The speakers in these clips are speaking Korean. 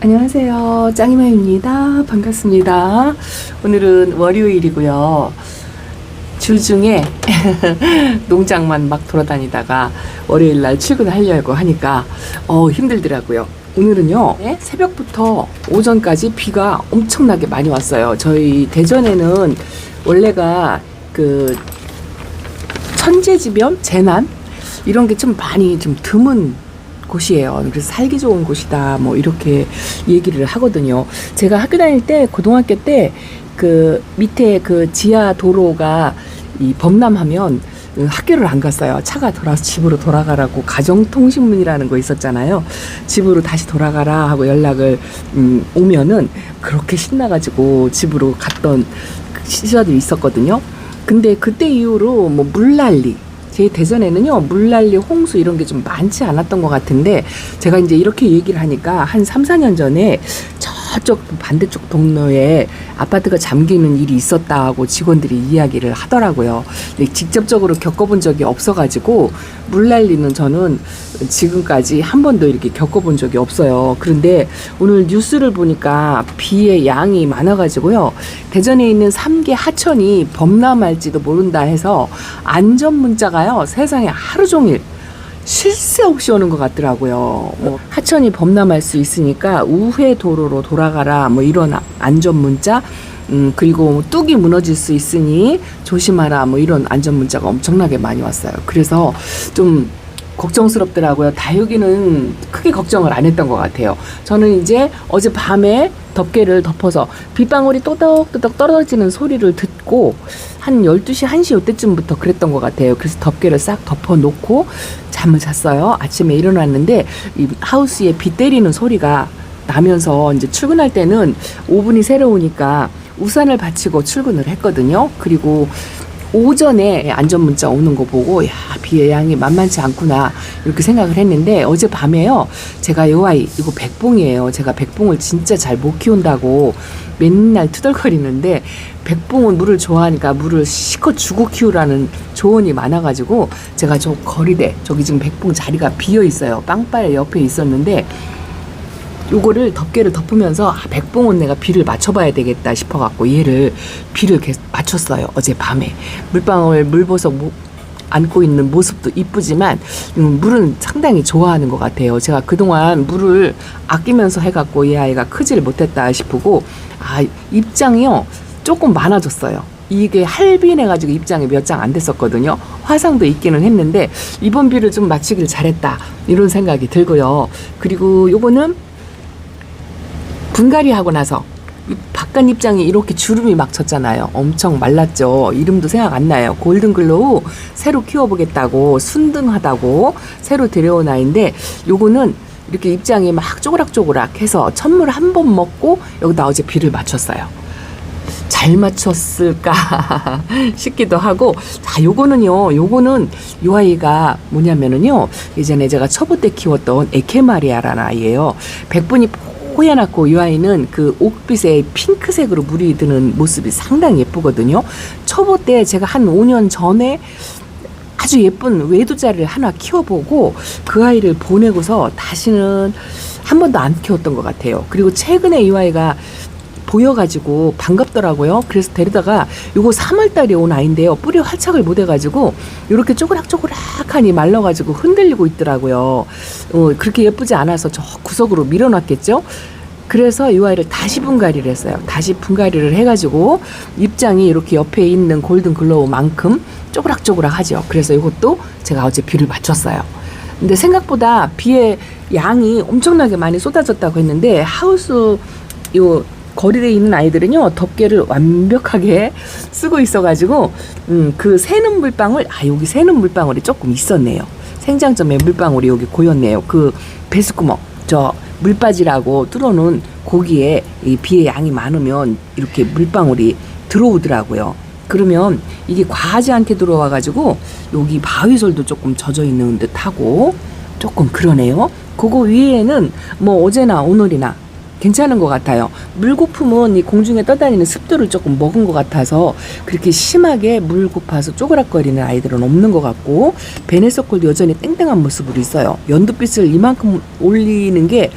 안녕하세요. 짱이마입니다. 반갑습니다. 오늘은 월요일이고요. 주중에 농장만 막 돌아다니다가 월요일날 출근하려고 하니까 힘들더라고요. 오늘은요, 새벽부터 오전까지 비가 엄청나게 많이 왔어요. 저희 대전에는 원래가 그 천재지변, 재난 이런 게 좀 많이 좀 드문 곳이에요. 그래서 살기 좋은 곳이다 뭐 이렇게 얘기를 하거든요. 제가 학교 다닐 때 고등학교 때 그 밑에 그 지하 도로가 이 범람하면 학교를 안 갔어요. 차가 돌아서 집으로 돌아가라고 가정통신문이라는 거 있었잖아요. 집으로 다시 돌아가라 하고 연락을 오면은 그렇게 신나가지고 집으로 갔던 시절이 있었거든요. 근데 그때 이후로 뭐 물난리, 제 대전에는요, 물난리, 홍수 이런 게 좀 많지 않았던 것 같은데, 제가 이제 이렇게 얘기를 하니까 한 3, 4년 전에 저쪽 반대쪽 동로에 아파트가 잠기는 일이 있었다고 직원들이 이야기를 하더라고요. 근데 직접적으로 겪어본 적이 없어가지고, 물난리는 저는 지금까지 한 번도 이렇게 겪어본 적이 없어요. 그런데 오늘 뉴스를 보니까 비의 양이 많아가지고요, 대전에 있는 3개 하천이 범람할지도 모른다 해서 안전 문자가요, 세상에 하루 종일 쉴 새 없이 오는 것 같더라고요. 뭐 하천이 범람할 수 있으니까 우회 도로로 돌아가라 뭐 이런 안전 문자, 그리고 뭐 뚝이 무너질 수 있으니 조심하라 뭐 이런 안전 문자가 엄청나게 많이 왔어요. 그래서 좀 걱정스럽더라고요. 다육이는 크게 걱정을 안 했던 것 같아요. 저는 이제 어제 밤에 덮개를 덮어서 빗방울이 또덕또덕 떨어지는 소리를 듣고 한 12시, 1시 이때쯤부터 그랬던 것 같아요. 그래서 덮개를 싹 덮어놓고 잠을 잤어요. 아침에 일어났는데 이 하우스에 비 때리는 소리가 나면서 이제 출근할 때는 오븐이 새로우니까 우산을 받치고 출근을 했거든요. 그리고 오전에 안전문자 오는 거 보고 야, 비의 양이 만만치 않구나 이렇게 생각을 했는데, 어젯밤에요, 제가 이 아이 이거 백봉이에요. 제가 백봉을 진짜 잘 못 키운다고 맨날 투덜거리는데, 백봉은 물을 좋아하니까 물을 실컷 주고 키우라는 조언이 많아가지고 제가 저 거리대, 저기 지금 백봉 자리가 비어 있어요. 빵발 옆에 있었는데 요거를 덮개를 덮으면서 백봉은 내가 비를 맞춰봐야 되겠다 싶어갖고 얘를 비를 계속 맞췄어요. 어젯밤에 물방울 물보석 안고 있는 모습도 이쁘지만 물은 상당히 좋아하는 것 같아요. 제가 그동안 물을 아끼면서 해갖고 이 아이가 크지를 못했다 싶고, 입장이요 조금 많아졌어요. 이게 할빈해가지고 입장이 몇 장 안 됐었거든요. 화상도 있기는 했는데 이번 비를 좀 맞추길 잘했다 이런 생각이 들고요. 그리고 요거는 분갈이 하고 나서 바깥 입장이 이렇게 주름이 막 쳤잖아요. 엄청 말랐죠. 이름도 생각 안 나요. 골든글로우 새로 키워보겠다고, 순둥하다고 새로 데려온 아이인데, 요거는 이렇게 입장이 막 쪼그락쪼그락 해서 찬물 한 번 먹고 여기다 어제 비를 맞췄어요. 잘 맞췄을까 싶기도 하고. 자, 요거는요, 요거는 요 아이가 뭐냐면은요, 예전에 제가 초보 때 키웠던 에케마리아라는 아이예요. 백분이 호야났고, 이 아이는 그 옥빛에 핑크색으로 물이 드는 모습이 상당히 예쁘거든요. 초보 때 제가 한 5년 전에 아주 예쁜 외두자를 하나 키워보고 그 아이를 보내고서 다시는 한 번도 안 키웠던 것 같아요. 그리고 최근에 이 아이가 보여가지고 반갑더라고요. 그래서 데리다가 요거 3월달에 온 아이인데요, 뿌리 활착을 못해가지고 이렇게 쪼그락쪼그락하니 말라가지고 흔들리고 있더라고요. 그렇게 예쁘지 않아서 저 구석으로 밀어놨겠죠. 그래서 이 아이를 다시 분갈이를 했어요. 다시 분갈이를 해가지고 입장이 이렇게 옆에 있는 골든 글로우만큼 쪼그락쪼그락 하죠. 그래서 이것도 제가 어제 비를 맞췄어요. 근데 생각보다 비의 양이 엄청나게 많이 쏟아졌다고 했는데, 하우스 요 거리에 있는 아이들은요, 덮개를 완벽하게 쓰고 있어가지고 그 새는 물방울, 여기 새는 물방울이 조금 있었네요. 생장점에 물방울이 여기 고였네요. 그 배수구멍, 저 물바지라고 뚫어놓은 고기에 이 비의 양이 많으면 이렇게 물방울이 들어오더라고요. 그러면 이게 과하지 않게 들어와가지고 여기 바위솔도 조금 젖어 있는 듯하고 조금 그러네요. 그거 위에는 뭐 어제나 오늘이나 괜찮은 것 같아요. 물고품은 이 공중에 떠다니는 습도를 조금 먹은 것 같아서 그렇게 심하게 물 고파서 쪼그락거리는 아이들은 없는 것 같고, 베네소콜도 여전히 땡땡한 모습으로 있어요. 연두빛을 이만큼 올리는 게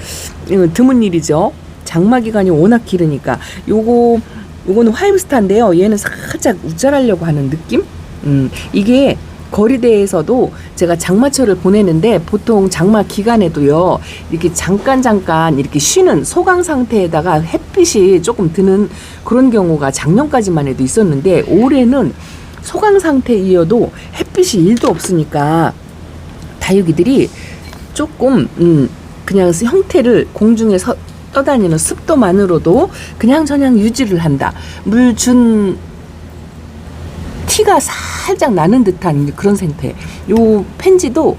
드문 일이죠. 장마 기간이 워낙 길으니까. 요거는 화이브스타인데요. 얘는 살짝 우짤하려고 하는 느낌? 이게 거리대에서도 제가 장마철을 보내는데 보통 장마 기간에도요, 이렇게 잠깐 이렇게 쉬는 소강 상태에다가 햇빛이 조금 드는 그런 경우가 작년까지만 해도 있었는데, 올해는 소강 상태이어도 햇빛이 1도 없으니까 다육이들이 조금 그냥 형태를 공중에 떠다니는 습도만으로도 그냥저냥 유지를 한다. 물 준 티가 살짝 나는 듯한 그런 상태. 요 펜지도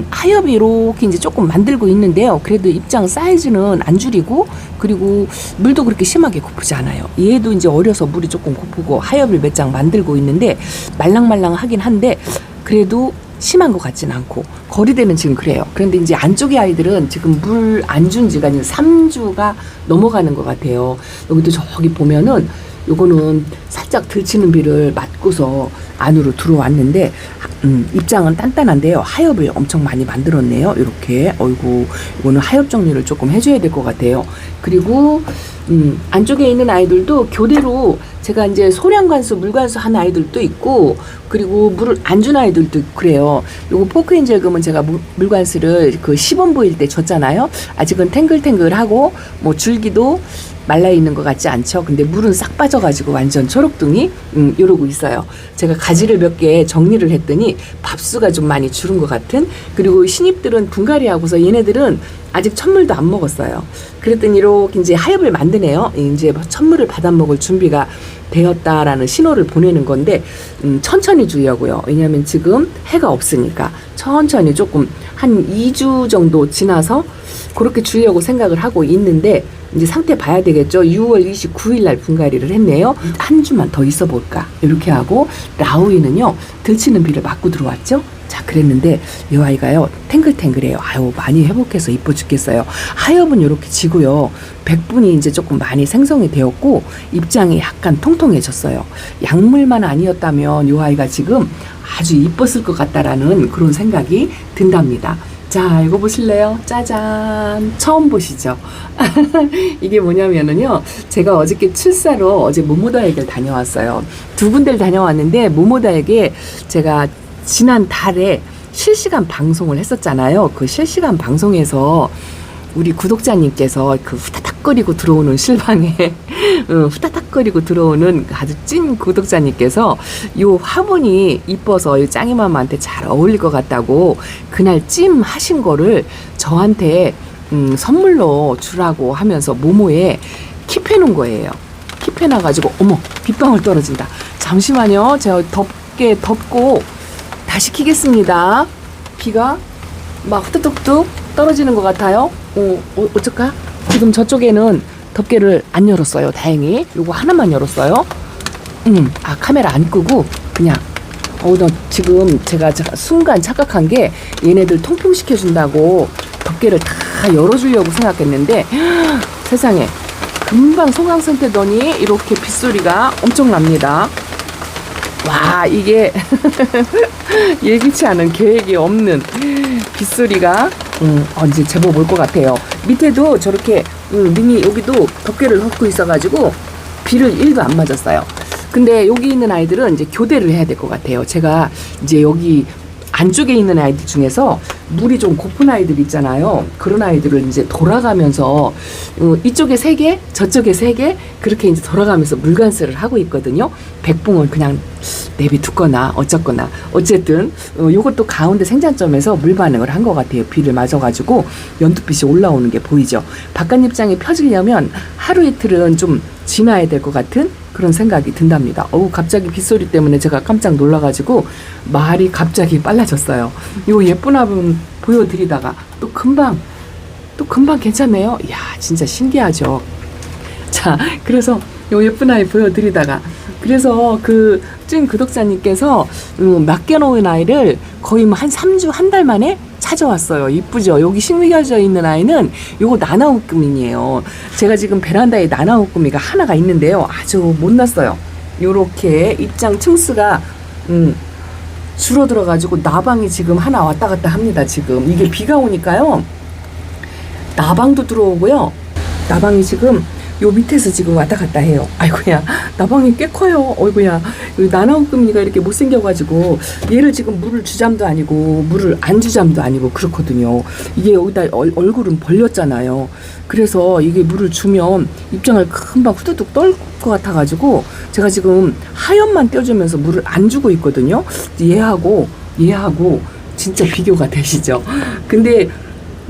하엽이 이렇게 이제 조금 만들고 있는데요. 그래도 입장 사이즈는 안 줄이고, 그리고 물도 그렇게 심하게 고프지 않아요. 얘도 이제 어려서 물이 조금 고프고 하엽을 몇 장 만들고 있는데 말랑말랑하긴 한데 그래도 심한 것 같진 않고, 거리대는 지금 그래요. 그런데 이제 안쪽의 아이들은 지금 물 안 준 지가 이제 3주가 넘어가는 것 같아요. 여기도 저기 보면은 요거는 살짝 들치는 비를 맞고서 안으로 들어왔는데 입장은 단단한데요. 하엽을 엄청 많이 만들었네요. 이렇게. 어이구, 이거는 하엽 정리를 조금 해줘야 될 것 같아요. 그리고 안쪽에 있는 아이들도 교대로 제가 이제 소량관수, 물관수 한 아이들도 있고, 그리고 물을 안 준 아이들도 그래요. 요거 포크엔젤금은 제가 물관수를 그 시범 보일 때 줬잖아요. 아직은 탱글탱글하고 뭐 줄기도 말라 있는 것 같지 않죠. 근데 물은 싹 빠져가지고 완전 초록둥이 이러고 있어요. 제가 가지를 몇 개 정리를 했더니 밥수가 좀 많이 줄은 것 같은. 그리고 신입들은 분갈이 하고서 얘네들은 아직 첫물도 안 먹었어요. 그랬더니 이렇게 이제 하엽을 만드네요. 이제 첫물을 받아 먹을 준비가 되었다라는 신호를 보내는 건데, 천천히 주려고요. 왜냐하면 지금 해가 없으니까 천천히 조금 한 2주 정도 지나서 그렇게 주려고 생각을 하고 있는데, 이제 상태 봐야 되겠죠. 6월 29일 날 분갈이를 했네요. 한 주만 더 있어 볼까 이렇게 하고, 라우이는요 들치는 비를 맞고 들어왔죠. 자, 그랬는데 이 아이가요 탱글탱글해요. 아유, 많이 회복해서 이뻐 죽겠어요. 하엽은 이렇게 지고요, 백분이 이제 조금 많이 생성이 되었고 입장이 약간 통통해졌어요. 약물만 아니었다면 이 아이가 지금 아주 이뻤을 것 같다라는 그런 생각이 든답니다. 자, 이거 보실래요? 짜잔. 처음 보시죠? 이게 뭐냐면은요, 제가 어저께 출사로 어제 모모다에게 다녀왔어요. 2군데를 다녀왔는데, 모모다에게 제가 지난 달에 실시간 방송을 했었잖아요. 그 실시간 방송에서 우리 구독자님께서 그 후다닥거리고 들어오는 실방에 후다닥거리고 들어오는 아주 찐 구독자님께서 요 화분이 이뻐서 요 짱이맘한테 잘 어울릴 것 같다고 그날 찜 하신 거를 저한테 선물로 주라고 하면서 모모에 킵해놓은 거예요. 킵해놔가지고 어머, 빗방울 떨어진다. 잠시만요. 제가 덮고 다시 키겠습니다. 비가 막 후뚝뚝 떨어지는 것 같아요. 어쩔까? 지금 저쪽에는 덮개를 안 열었어요. 다행히. 요거 하나만 열었어요. 카메라 안 끄고 그냥. 나 지금 제가 순간 착각한 게 얘네들 통풍시켜준다고 덮개를 다 열어주려고 생각했는데 세상에 금방 소강상태더니 이렇게 빗소리가 엄청납니다. 와, 이게 예기치 않은 계획이 없는 빗소리가 이제 제법 올 것 같아요. 밑에도 저렇게 미니 여기도 덮개를 덮고 있어가지고 비를 1도 안 맞았어요. 근데 여기 있는 아이들은 이제 교대를 해야 될 것 같아요. 제가 이제 여기 안쪽에 있는 아이들 중에서 물이 좀 고픈 아이들 있잖아요. 그런 아이들을 이제 돌아가면서 이쪽에 3개, 저쪽에 3개 그렇게 이제 돌아가면서 물관수를 하고 있거든요. 백봉은 그냥 내비두거나 어쨌거나 어쨌든 요것도 가운데 생장점에서 물 반응을 한 것 같아요. 비를 맞아가지고 연두빛이 올라오는 게 보이죠. 바깥 입장이 펴지려면 하루 이틀은 좀 지나야 될 것 같은 그런 생각이 든답니다. 갑자기 빗소리 때문에 제가 깜짝 놀라가지고 말이 갑자기 빨라졌어요. 요 예쁜 화분 보여드리다가 또 금방 괜찮네요. 이야, 진짜 신기하죠. 자, 그래서 요 예쁜 아이 보여드리다가 그래서 찐 구독자님께서 맡겨놓은 아이를 거의 한 3주, 한 달 만에 찾아왔어요. 이쁘죠? 여기 심겨져 있는 아이는 요거 나나우꾸미예요. 제가 지금 베란다에 나나우꾸미가 하나가 있는데요. 아주 못났어요. 요렇게 입장 층수가 줄어들어가지고 나방이 지금 하나 왔다 갔다 합니다. 지금 이게 비가 오니까요. 나방도 들어오고요. 나방이 지금 요 밑에서 지금 왔다 갔다 해요. 아이고야, 나방이 꽤 커요. 어이구야, 나나우꾸미가 이렇게 못생겨가지고 얘를 지금 물을 주잠도 아니고 물을 안 주잠도 아니고 그렇거든요. 이게 여기다 얼굴은 벌렸잖아요. 그래서 이게 물을 주면 입장을 금방 후두둑 떨 것 같아가지고 제가 지금 하얀만 떼어주면서 물을 안 주고 있거든요. 얘하고 진짜 비교가 되시죠. 근데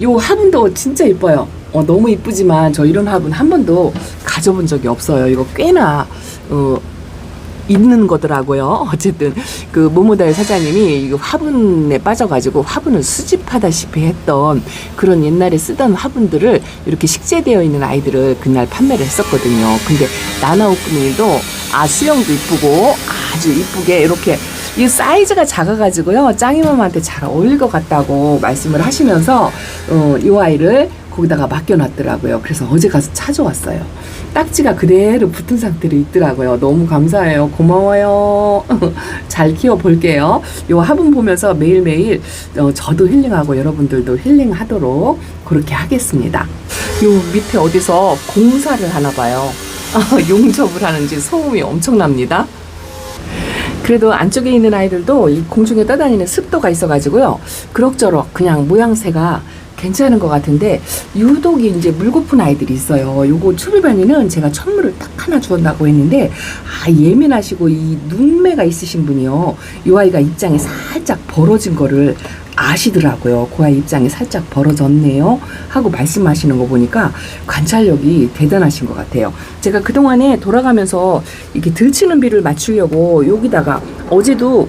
요 화분도 진짜 이뻐요. 너무 이쁘지만 저 이런 화분 한 번도 가져본 적이 없어요. 이거 꽤나 있는 거더라고요. 어쨌든 그 모모다의 사장님이 이 화분에 빠져가지고 화분을 수집하다시피 했던 그런 옛날에 쓰던 화분들을 이렇게 식재되어 있는 아이들을 그날 판매를 했었거든요. 근데 나나우꾸미도 수영도 이쁘고 아주 이쁘게 이렇게 이 사이즈가 작아가지고요. 짱이맘한테 잘 어울릴 것 같다고 말씀을 하시면서 이 아이를 거기다가 맡겨놨더라고요. 그래서 어제 가서 찾아왔어요. 딱지가 그대로 붙은 상태로 있더라고요. 너무 감사해요. 고마워요. 잘 키워볼게요. 요 화분 보면서 매일매일 저도 힐링하고 여러분들도 힐링하도록 그렇게 하겠습니다. 요 밑에 어디서 공사를 하나 봐요. 용접을 하는지 소음이 엄청납니다. 그래도 안쪽에 있는 아이들도 이 공중에 떠다니는 습도가 있어가지고요. 그럭저럭 그냥 모양새가 괜찮은 것 같은데 유독 이제 물고픈 아이들이 있어요. 요거 초비반이는 제가 천물을 딱 하나 주었다고 했는데 예민하시고 이 눈매가 있으신 분이요. 이 아이가 입장이 살짝 벌어진 거를 아시더라고요. 그 아이 입장이 살짝 벌어졌네요 하고 말씀하시는 거 보니까 관찰력이 대단하신 것 같아요. 제가 그동안에 돌아가면서 이렇게 들치는 비를 맞추려고 여기다가 어제도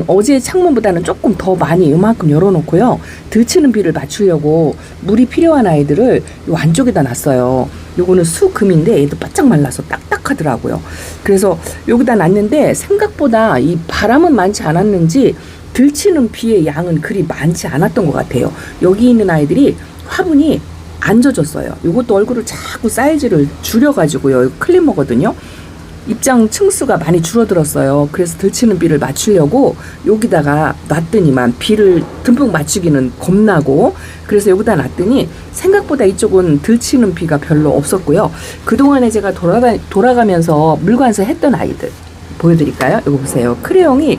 어제 창문보다는 조금 더 많이 이만큼 열어놓고요. 들치는 비를 맞추려고 물이 필요한 아이들을 요 안쪽에다 놨어요. 요거는 수금인데 얘도 바짝 말라서 딱딱하더라고요. 그래서 여기다 놨는데 생각보다 이 바람은 많지 않았는지 들치는 비의 양은 그리 많지 않았던 것 같아요. 여기 있는 아이들이 화분이 안 젖었어요. 요것도 얼굴을 자꾸 사이즈를 줄여가지고요. 클리머거든요. 입장 층수가 많이 줄어들었어요. 그래서 들치는 비를 맞추려고 여기다가 놨더니만 비를 듬뿍 맞추기는 겁나고 그래서 여기다 놨더니 생각보다 이쪽은 들치는 비가 별로 없었고요. 그동안에 제가 돌아가면서 물관서 했던 아이들 보여드릴까요? 이거 보세요. 크레용이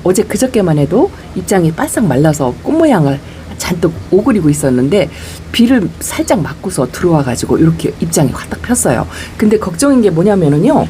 어제 그저께만 해도 입장이 바싹 말라서 꽃 모양을 잔뜩 오그리고 있었는데 비를 살짝 맞고서 들어와가지고 이렇게 입장이 확딱 폈어요. 근데 걱정인 게 뭐냐면은요.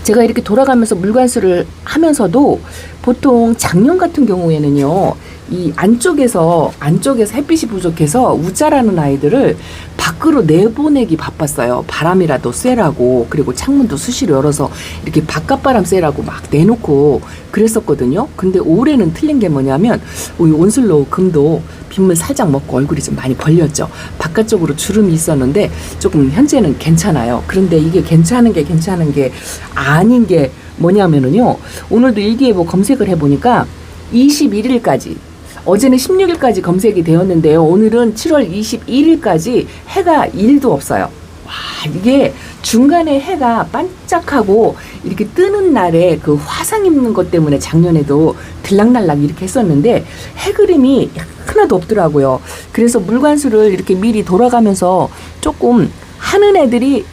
제가 이렇게 돌아가면서 물관수를 하면서도 보통 작년 같은 경우에는요. 이 안쪽에서 햇빛이 부족해서 우짜라는 아이들을 밖으로 내보내기 바빴어요. 바람이라도 쐬라고 그리고 창문도 수시로 열어서 이렇게 바깥바람 쐬라고 막 내놓고 그랬었거든요. 근데 올해는 틀린 게 뭐냐면 온슬로우 금도 빗물 살짝 먹고 얼굴이 좀 많이 벌렸죠. 바깥쪽으로 주름이 있었는데 조금 현재는 괜찮아요. 그런데 이게 괜찮은 게 아닌 게 뭐냐면은요. 오늘도 일기예보 검색을 해보니까 21일까지 어제는 16일까지 검색이 되었는데요. 오늘은 7월 21일까지 해가 1도 없어요. 와, 이게 중간에 해가 반짝하고 이렇게 뜨는 날에 그 화상 입는 것 때문에 작년에도 들락날락 이렇게 했었는데 해 그림이 하나도 없더라고요. 그래서 물관수를 이렇게 미리 돌아가면서 조금 하는 애들이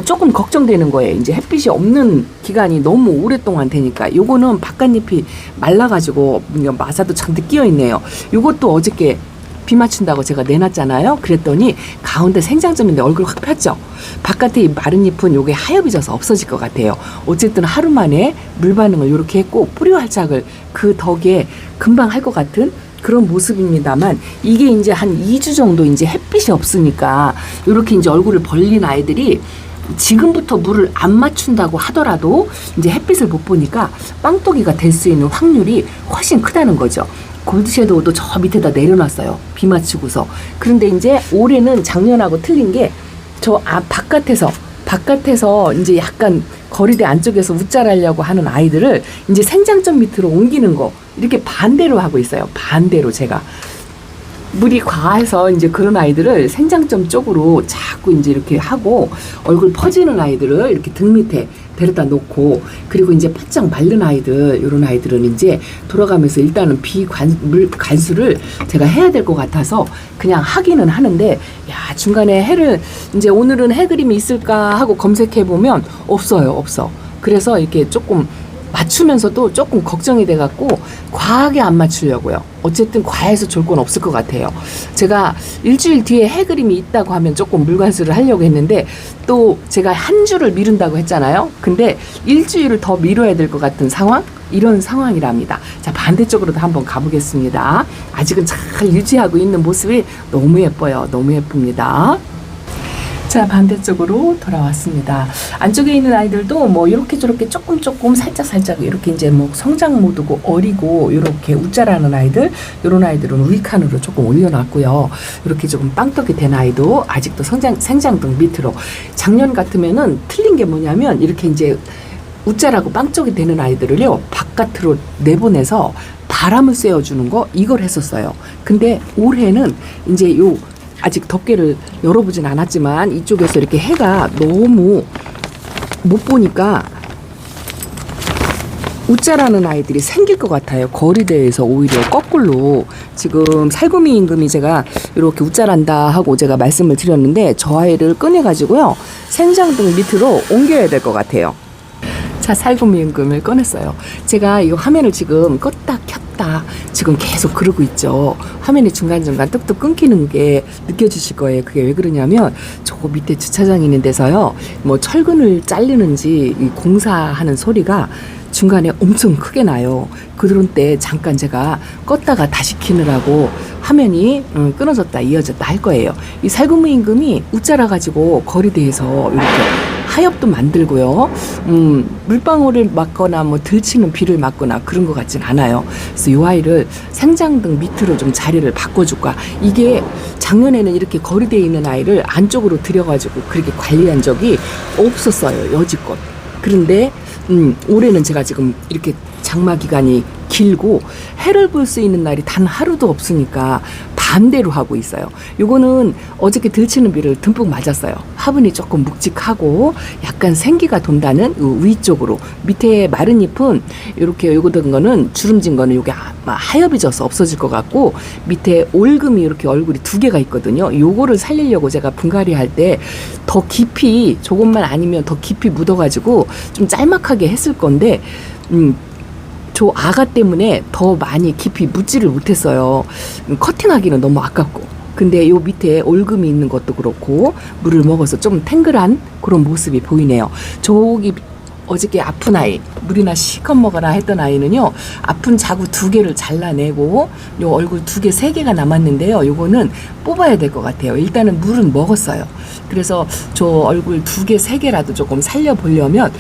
조금 걱정되는 거예요. 이제 햇빛이 없는 기간이 너무 오랫동안 되니까. 요거는 바깥잎이 말라가지고 마사도 잔뜩 끼어있네요. 요것도 어저께 비 맞춘다고 제가 내놨잖아요. 그랬더니 가운데 생장점인데 얼굴 확 폈죠. 바깥에 이 마른 잎은 요게 하엽이 져서 없어질 것 같아요. 어쨌든 하루 만에 물 반응을 요렇게 했고 뿌리 활착을 그 덕에 금방 할 것 같은 그런 모습입니다만 이게 이제 한 2주 정도 이제 햇빛이 없으니까 요렇게 이제 얼굴을 벌린 아이들이 지금부터 물을 안 맞춘다고 하더라도 이제 햇빛을 못 보니까 빵떡이가 될 수 있는 확률이 훨씬 크다는 거죠. 골드섀도우도 저 밑에다 내려놨어요. 비 맞추고서. 그런데 이제 올해는 작년하고 틀린 게 저 바깥에서 이제 약간 거리대 안쪽에서 웃자라려고 하는 아이들을 이제 생장점 밑으로 옮기는 거 이렇게 반대로 하고 있어요. 반대로 제가 물이 과해서 이제 그런 아이들을 생장점 쪽으로 자꾸 이제 이렇게 하고 얼굴 퍼지는 아이들을 이렇게 등 밑에 데려다 놓고 그리고 이제 바짝 마른 아이들 이런 아이들은 이제 돌아가면서 일단은 물 관수를 제가 해야 될 것 같아서 그냥 하기는 하는데 야 중간에 해를 이제 오늘은 해 그림이 있을까 하고 검색해 보면 없어. 그래서 이렇게 조금 맞추면서도 조금 걱정이 돼갖고 과하게 안 맞추려고요. 어쨌든 과해서 좋을 건 없을 것 같아요. 제가 일주일 뒤에 해 그림이 있다고 하면 조금 물관수를 하려고 했는데 또 제가 한 주를 미룬다고 했잖아요. 근데 일주일을 더 미뤄야 될 것 같은 상황? 이런 상황이랍니다. 자, 반대쪽으로도 한번 가보겠습니다. 아직은 잘 유지하고 있는 모습이 너무 예뻐요. 너무 예쁩니다. 자, 반대쪽으로 돌아왔습니다. 안쪽에 있는 아이들도 뭐 이렇게 저렇게 조금 살짝 이렇게 이제 뭐 성장 모드고 어리고 이렇게 웃자라는 아이들, 이런 아이들은 우익칸으로 조금 올려놨고요. 이렇게 조금 빵떡이 된 아이도 아직도 생장등 밑으로. 작년 같으면은 틀린 게 뭐냐면 이렇게 이제 웃자라고 빵떡이 되는 아이들을요 바깥으로 내보내서 바람을 쐬어주는 거 이걸 했었어요. 근데 올해는 이제 요 아직 덮개를 열어보진 않았지만 이쪽에서 이렇게 해가 너무 못 보니까 웃자라는 아이들이 생길 것 같아요. 거리대에서 오히려 거꾸로 지금 살구미 임금이 제가 이렇게 웃자란다 하고 제가 말씀을 드렸는데 저 아이를 꺼내가지고요 생장등 밑으로 옮겨야 될 것 같아요. 자, 살구미 임금을 꺼냈어요. 제가 이 화면을 지금 껐다 켰다 지금 계속 그러고 있죠. 화면이 중간중간 뚝뚝 끊기는 게 느껴지실 거예요. 그게 왜 그러냐면 저 밑에 주차장 있는 데서요 뭐 철근을 자르는지 이 공사하는 소리가 중간에 엄청 크게 나요. 그런 때 잠깐 제가 껐다가 다시 키느라고 화면이 끊어졌다 이어졌다 할 거예요. 이 살구미 임금이 웃자라 가지고 거리대에서 이렇게 하엽도 만들고요. 물방울을 맞거나 뭐 들치는 비를 맞거나 그런 것 같진 않아요. 그래서 이 아이를 생장등 밑으로 좀 자리를 바꿔줄까. 이게 작년에는 이렇게 거리대에 있는 아이를 안쪽으로 들여가지고 그렇게 관리한 적이 없었어요. 여지껏. 그런데 올해는 제가 지금 이렇게 장마 기간이 길고 해를 볼 수 있는 날이 단 하루도 없으니까 반대로 하고 있어요. 요거는 어저께 들치는 비를 듬뿍 맞았어요. 화분이 조금 묵직하고 약간 생기가 돈다는 위쪽으로. 밑에 마른 잎은 이렇게 요거 든 거는 주름진 거는 요게 하엽이 져서 없어질 것 같고 밑에 올금이 이렇게 얼굴이 두 개가 있거든요. 요거를 살리려고 제가 분갈이 할 때 더 깊이 조금만 아니면 더 깊이 묻어가지고 좀 짤막하게 했을 건데 저 아가 때문에 더 많이 깊이 묻지를 못했어요. 커팅하기는 너무 아깝고. 근데 요 밑에 올금이 있는 것도 그렇고 물을 먹어서 좀 탱글한 그런 모습이 보이네요. 저기 어저께 아픈 아이 물이나 실컷 먹어라 했던 아이는요 아픈 자구 2개를 잘라내고 요 얼굴 2개 3개가 남았는데요 요거는 뽑아야 될 것 같아요. 일단은 물은 먹었어요. 그래서 저 얼굴 2개 3개라도 조금 살려보려면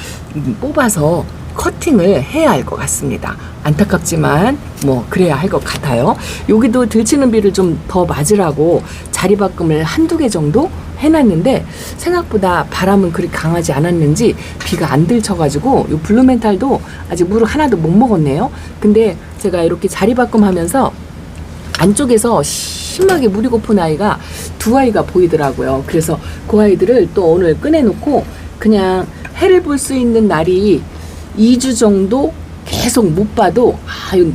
뽑아서 커팅을 해야 할 것 같습니다. 안타깝지만 뭐 그래야 할 것 같아요. 여기도 들치는 비를 좀 더 맞으라고 자리바꿈을 1-2개 정도 해놨는데 생각보다 바람은 그리 강하지 않았는지 비가 안 들쳐가지고 요 블루멘탈도 아직 물을 하나도 못 먹었네요. 근데 제가 이렇게 자리바꿈하면서 안쪽에서 심하게 물이 고픈 아이가 2아이가 보이더라고요. 그래서 그 아이들을 또 오늘 꺼내놓고 그냥 해를 볼 수 있는 날이 2주 정도 계속 못 봐도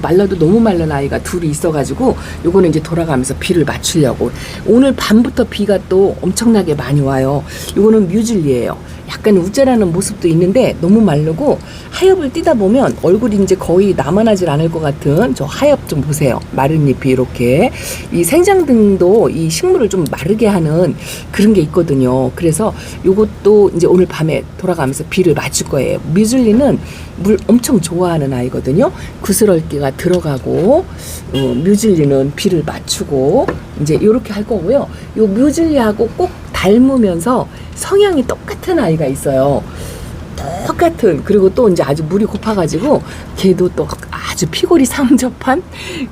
말라도 너무 마른 아이가 2이 있어가지고 요거는 이제 돌아가면서 비를 맞추려고. 오늘 밤부터 비가 또 엄청나게 많이 와요. 요거는 뮤즐리예요. 약간 웃자라는 모습도 있는데 너무 마르고 하엽을 띄다 보면 얼굴이 이제 거의 남아나질 않을 것 같은 저 하엽 좀 보세요. 마른 잎이 이렇게 이 생장등도 이 식물을 좀 마르게 하는 그런 게 있거든요. 그래서 요것도 이제 오늘 밤에 돌아가면서 비를 맞출 거예요. 뮤즐리는 물 엄청 좋아하는 아이거든요. 구스럴기가 들어가고 뮤즐리는 비를 맞추고 이제 이렇게 할 거고요. 요 뮤즐리하고 꼭 닮으면서 성향이 똑같은 아이가 있어요. 똑같은. 그리고 또 이제 아주 물이 고파가지고 걔도 또 아주 피골이 상접한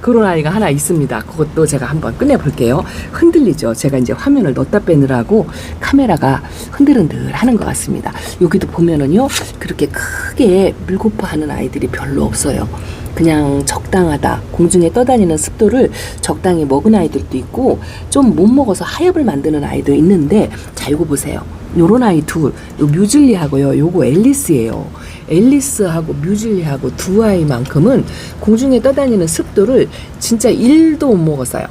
그런 아이가 하나 있습니다. 그것도 제가 한번 꺼내볼게요. 흔들리죠. 제가 이제 화면을 넣었다 빼느라고 카메라가 흔들흔들 하는 것 같습니다. 여기도 보면은요, 그렇게 크게 물고파하는 아이들이 별로 없어요. 그냥 적당하다. 공중에 떠다니는 습도를 적당히 먹은 아이들도 있고, 좀 못 먹어서 하엽을 만드는 아이도 있는데, 자, 요거 보세요. 요런 아이 둘, 요 뮤즐리하고요, 요거 앨리스예요. 앨리스하고 뮤즐리하고 두 아이만큼은 공중에 떠다니는 습도를 진짜 1도 못 먹었어요.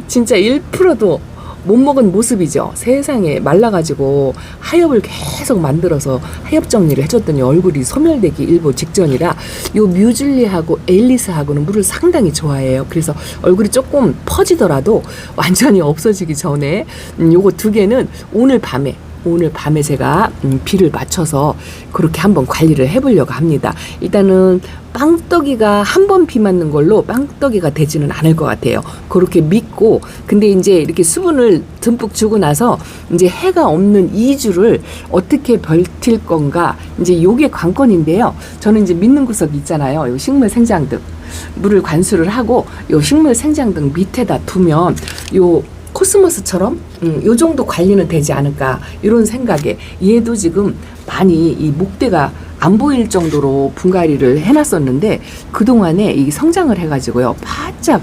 진짜 1%도 못 먹은 모습이죠. 세상에 말라가지고 하엽을 계속 만들어서 하엽 정리를 해줬더니 얼굴이 소멸되기 일보 직전이라, 요 뮤즐리하고 앨리스하고는 물을 상당히 좋아해요. 그래서 얼굴이 조금 퍼지더라도 완전히 없어지기 전에 요거 두 개는 오늘 밤에 제가 비를 맞춰서 그렇게 한번 관리를 해보려고 합니다. 일단은 빵떡이가 한 번 비 맞는 걸로 빵떡이가 되지는 않을 것 같아요. 그렇게 믿고, 근데 이제 이렇게 수분을 듬뿍 주고 나서 이제 해가 없는 2주를 어떻게 버틸 건가, 이제 요게 관건인데요. 저는 이제 믿는 구석이 있잖아요. 요 식물 생장등 물을 관수를 하고 요 식물 생장등 밑에다 두면 요 코스모스처럼 요 정도 관리는 되지 않을까, 이런 생각에 얘도 지금 많이 이 목대가 안 보일 정도로 분갈이를 해놨었는데, 그동안에 이 성장을 해가지고요, 바짝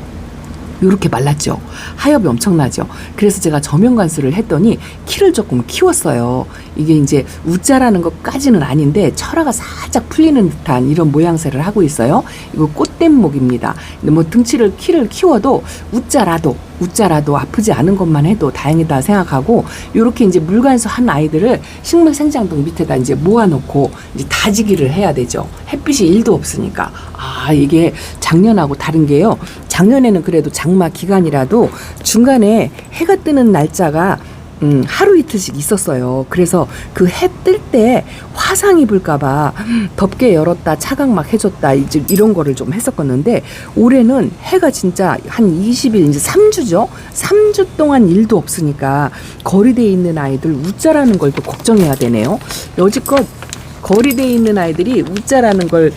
요렇게 말랐죠. 하엽이 엄청나죠. 그래서 제가 저면 관수를 했더니 키를 조금 키웠어요. 이게 이제 우자라는 것까지는 아닌데 철화가 살짝 풀리는 듯한 이런 모양새를 하고 있어요. 이거 꽃댐목입니다. 근데 뭐 등치를 키를 키워도 우자라도 아프지 않은 것만 해도 다행이다 생각하고, 요렇게 이제 물관수 한 아이들을 식물 생장등 밑에다 이제 모아놓고 이제 다지기를 해야 되죠. 햇빛이 1도 없으니까. 아, 이게 작년하고 다른 게요. 작년에는 그래도 장마 기간이라도 중간에 해가 뜨는 날짜가 하루 이틀씩 있었어요. 그래서 그 해 뜰 때 화상 입을까봐 덥게 열었다 차각막 해줬다 이제 이런 거를 좀 했었었는데, 올해는 해가 진짜 한 20일, 이제 3주죠. 3주 동안 일도 없으니까 거리대에 있는 아이들 우짜라는 걸 또 걱정해야 되네요. 여지껏 거리대에 있는 아이들이 우짜라는 걸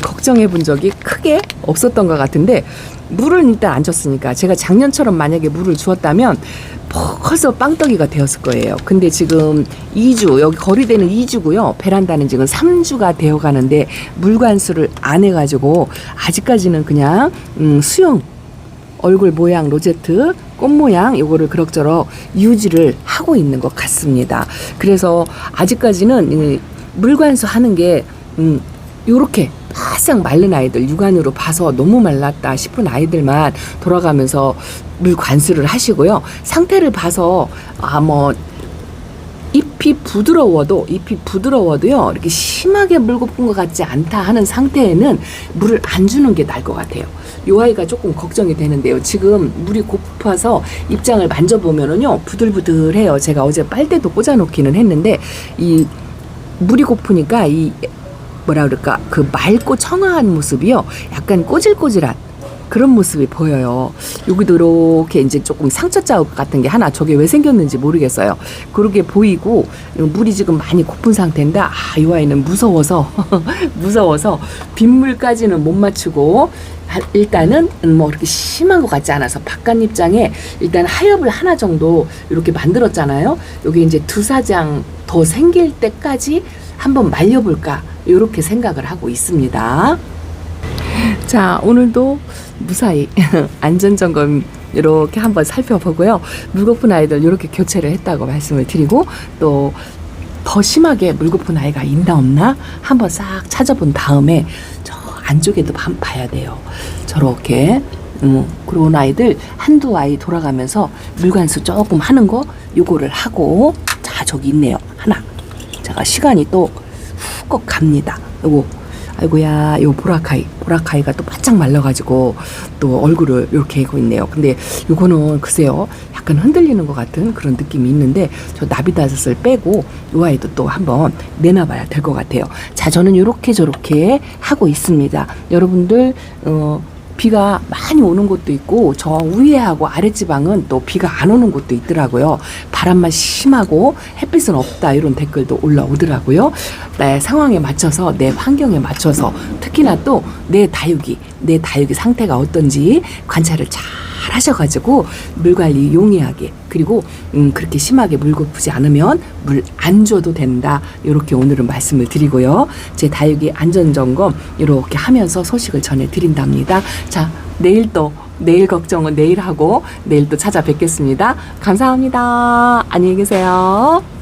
걱정해 본 적이 크게 없었던 것 같은데, 물을 일단 안 줬으니까, 제가 작년처럼 만약에 물을 주었다면 벌써 빵떡이가 되었을 거예요. 근데 지금 2주, 여기 거리대는 2주고요. 베란다는 지금 3주가 되어 가는데 물관수를 안 해가지고 아직까지는 그냥 수영, 얼굴 모양 로제트, 꽃 모양 요거를 그럭저럭 유지를 하고 있는 것 같습니다. 그래서 아직까지는 물관수 하는 게 요렇게 바싹 마른 아이들, 육안으로 봐서 너무 말랐다 싶은 아이들만 돌아가면서 물 관수를 하시고요. 상태를 봐서 잎이 부드러워도요, 이렇게 심하게 물 고픈 것 같지 않다 하는 상태에는 물을 안 주는 게 나을 것 같아요. 요 아이가 조금 걱정이 되는데요. 지금 물이 고파서 입장을 만져보면은요, 부들부들해요. 제가 어제 빨대도 꽂아놓기는 했는데, 이 물이 고프니까 이 뭐라 그럴까, 그 맑고 청아한 모습이요, 약간 꼬질꼬질한 그런 모습이 보여요. 여기도 이렇게 이제 조금 상처 자국 같은 게 하나, 저게 왜 생겼는지 모르겠어요. 그렇게 보이고, 물이 지금 많이 고픈 상태인데, 이 아이는 무서워서 빗물까지는 못 맞추고, 일단은 뭐 그렇게 심한 것 같지 않아서 바깥 입장에 일단 하엽을 하나 정도 이렇게 만들었잖아요. 여기 이제 두사장 더 생길 때까지 한번 말려볼까, 이렇게 생각을 하고 있습니다. 자, 오늘도 무사히 안전점검 이렇게 한번 살펴보고요. 물 고픈 아이들 이렇게 교체를 했다고 말씀을 드리고, 또 더 심하게 물 고픈 아이가 있나 없나 한번 싹 찾아본 다음에 저 안쪽에도 한번 봐야 돼요. 저렇게 그런 아이들 한두 아이 돌아가면서 물관수 조금 하는 거 요거를 하고, 자, 저기 있네요. 하나. 제가 시간이 또 훅 갑니다. 요거, 아이고야, 요 보라카이가 또 바짝 말라가지고 또 얼굴을 이렇게 하고 있네요. 근데 요거는 글쎄요, 약간 흔들리는 것 같은 그런 느낌이 있는데, 저 나비다섯을 빼고 요 아이도 또 한번 내놔봐야 될 것 같아요. 자, 저는 요렇게 저렇게 하고 있습니다. 여러분들 비가 많이 오는 곳도 있고 저 위에하고 아랫지방은 또 비가 안 오는 곳도 있더라고요. 바람만 심하고 햇빛은 없다 이런 댓글도 올라오더라고요. 내 상황에 맞춰서 내 환경에 맞춰서 특히나 또 내 다육이 상태가 어떤지 관찰을 잘 하셔가지고 물 관리 용이하게 그리고 그렇게 심하게 물 고프지 않으면 물 안 줘도 된다 이렇게 오늘은 말씀을 드리고요. 제 다육이 안전점검 이렇게 하면서 소식을 전해드린답니다. 자, 내일 걱정은 내일 하고 내일 또 찾아뵙겠습니다. 감사합니다. 안녕히 계세요.